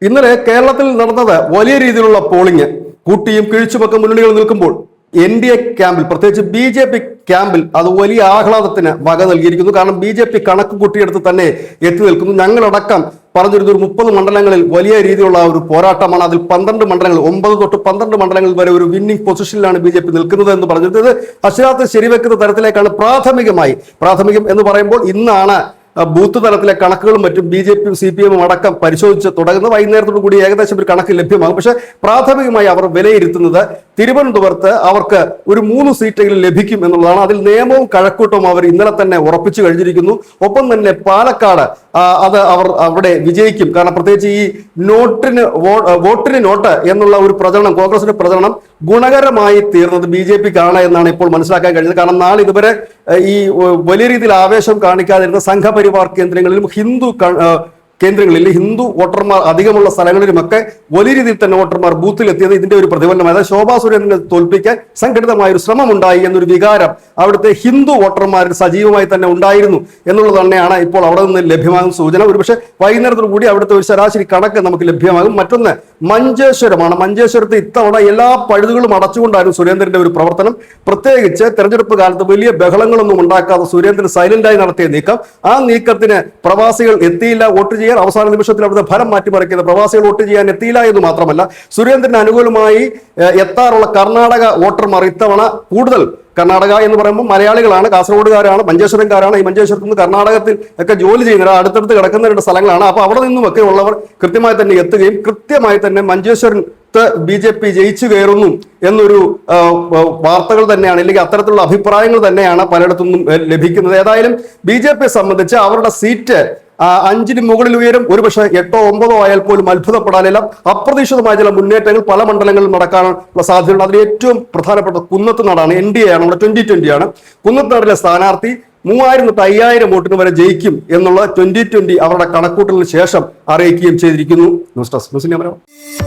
ഇന്നലെ കേരളത്തിൽ നടന്നത് വലിയ രീതിയിലുള്ള പോളിംഗ്. കൂട്ടിയും കിഴിച്ചുമൊക്കെ മുന്നണികൾ നിൽക്കുമ്പോൾ NDA ക്യാമ്പിൽ, പ്രത്യേകിച്ച് BJP ക്യാമ്പിൽ അത് വലിയ ആഹ്ലാദത്തിന് വക നൽകിയിരിക്കുന്നു. കാരണം BJP കണക്ക് കൂട്ടിയെടുത്ത് തന്നെ എത്തി നിൽക്കുന്നു. ഞങ്ങളടക്കം പറഞ്ഞിരുന്ന ഒരു 30 മണ്ഡലങ്ങളിൽ വലിയ രീതിയിലുള്ള ഒരു പോരാട്ടമാണ്. അതിൽ 12 മണ്ഡലങ്ങൾ, 9 തൊട്ട് 12 മണ്ഡലങ്ങൾ വരെ ഒരു വിന്നിംഗ് പൊസിഷനിലാണ് BJP നിൽക്കുന്നത് എന്ന് പറഞ്ഞിട്ട് അക്ഷരാർത്ഥ ശരിവെക്കുന്ന തരത്തിലേക്കാണ് പ്രാഥമികം എന്ന് പറയുമ്പോൾ ഇന്നാണ് ബൂത്ത് തലത്തിലെ കണക്കുകളും മറ്റും BJP CPM അടക്കം പരിശോധിച്ച് തുടങ്ങുന്നത്. വൈകുന്നേരത്തോടു കൂടി ഏകദേശം ഒരു കണക്ക് ലഭ്യമാകും. പക്ഷെ പ്രാഥമികമായി അവർ വിലയിരുത്തുന്നത് തിരുവനന്തപുരത്ത് അവർക്ക് ഒരു 3 സീറ്റെങ്കിലും ലഭിക്കും എന്നുള്ളതാണ്. അതിൽ നിയമവും കഴക്കൂട്ടവും അവർ ഇന്നലെ തന്നെ ഉറപ്പിച്ചു കഴിഞ്ഞിരിക്കുന്നു. ഒപ്പം തന്നെ പാലക്കാട് അത് അവർ അവിടെ വിജയിക്കും. കാരണം പ്രത്യേകിച്ച് ഈ വോട്ടിന് നോട്ട് എന്നുള്ള ഒരു പ്രചരണം, കോൺഗ്രസിന്റെ പ്രചരണം ഗുണകരമായി തീർന്നത് BJPക്കാണ് എന്നാണ് ഇപ്പോൾ മനസ്സിലാക്കാൻ കഴിയുന്നത്. കാരണം നാളെ ഇതുവരെ ഈ വലിയ രീതിയിൽ ആവേശം കാണിക്കാതിരുന്ന സംഘപരിവാർ കേന്ദ്രങ്ങളിലും ഹിന്ദു വോട്ടർമാർ അധികമുള്ള സ്ഥലങ്ങളിലുമൊക്കെ വലിയ രീതിയിൽ തന്നെ വോട്ടർമാർ ബൂത്തിലെത്തിയത് ഇതിന്റെ ഒരു പ്രതിഫലനമാണ്. അതായത് ശോഭാ സുരേന്ദ്രനെ തോൽപ്പിക്കാൻ സംഘടിതമായ ഒരു ശ്രമമുണ്ടായി എന്നൊരു വികാരം അവിടുത്തെ ഹിന്ദു വോട്ടർമാരിൽ സജീവമായി തന്നെ ഉണ്ടായിരുന്നു എന്നുള്ളത് തന്നെയാണ് ഇപ്പോൾ അവിടെ നിന്ന് ലഭ്യമാകുന്ന സൂചന. ഒരുപക്ഷെ വൈകുന്നേരത്തോടു കൂടി അവിടുത്തെ ഒരു ശരാശരി കണക്ക് നമുക്ക് ലഭ്യമാകും. മറ്റൊന്ന് മഞ്ചേശ്വരമാണ്. മഞ്ചേശ്വരത്ത് ഇത്തവണ എല്ലാ പഴുതുകളും അടച്ചുകൊണ്ടായിരുന്നു സുരേന്ദ്രന്റെ ഒരു പ്രവർത്തനം. പ്രത്യേകിച്ച് തെരഞ്ഞെടുപ്പ് കാലത്ത് വലിയ ബഹളങ്ങളൊന്നും ഉണ്ടാക്കാതെ സുരേന്ദ്രൻ സൈലന്റായി നടത്തിയ നീക്കം, ആ നീക്കത്തിന് പ്രവാസികൾ എത്തിയില്ല വോട്ട് ചെയ്യാൻ. അവസാന നിമിഷത്തിൽ അവിടുത്തെ ഫലം മാറ്റിമറിക്കുന്ന പ്രവാസികൾ വോട്ട് ചെയ്യാൻ എത്തിയില്ല എന്ന് മാത്രമല്ല, സുരേന്ദ്രന് അനുകൂലമായി എത്താറുള്ള കർണാടക വോട്ടർമാർ ഇത്തവണ കൂടുതൽ, കർണാടക എന്ന് പറയുമ്പോൾ മലയാളികളാണ്, കാസർഗോഡുകാരാണ്, മഞ്ചേശ്വരംകാരാണ്. ഈ മഞ്ചേശ്വരത്ത് നിന്ന് കർണാടകത്തിൽ ഒക്കെ ജോലി ചെയ്യുന്ന അടുത്തടുത്ത് കിടക്കുന്ന 2 സ്ഥലങ്ങളാണ്. അപ്പൊ അവിടെ നിന്നുമൊക്കെ ഉള്ളവർ കൃത്യമായി തന്നെ എത്തുകയും കൃത്യമായി തന്നെ മഞ്ചേശ്വരത്ത് BJP ജയിച്ചു കയറുന്നു എന്നൊരു വാർത്തകൾ തന്നെയാണ്, അല്ലെങ്കിൽ അത്തരത്തിലുള്ള അഭിപ്രായങ്ങൾ തന്നെയാണ് പലയിടത്തുനിന്നും ലഭിക്കുന്നത്. ഏതായാലും BJPയെ സംബന്ധിച്ച് അവരുടെ സീറ്റ് 5ന് മുകളിൽ ഉയരും. ഒരുപക്ഷെ 8ഓ 9ഓ ആയാൽ പോലും അത്ഭുതപ്പെടാനില്ല. അപ്രതീക്ഷിതമായ ചില മുന്നേറ്റങ്ങൾ പല മണ്ഡലങ്ങളിലും നടക്കാനുള്ള സാധ്യതയുണ്ട്. അതിൽ ഏറ്റവും പ്രധാനപ്പെട്ട കുന്നത്തുനാടാണ്. NDA ആണ്, നമ്മുടെ 2020 ആണ്. കുന്നത്തുനാടിലെ സ്ഥാനാർത്ഥി 3000 തൊട്ട് 5000 വോട്ടിന് വരെ ജയിക്കും എന്നുള്ള 2020 അവരുടെ കണക്കൂട്ടലിന് ശേഷം അറിയിക്കുകയും ചെയ്തിരിക്കുന്നു. News desk.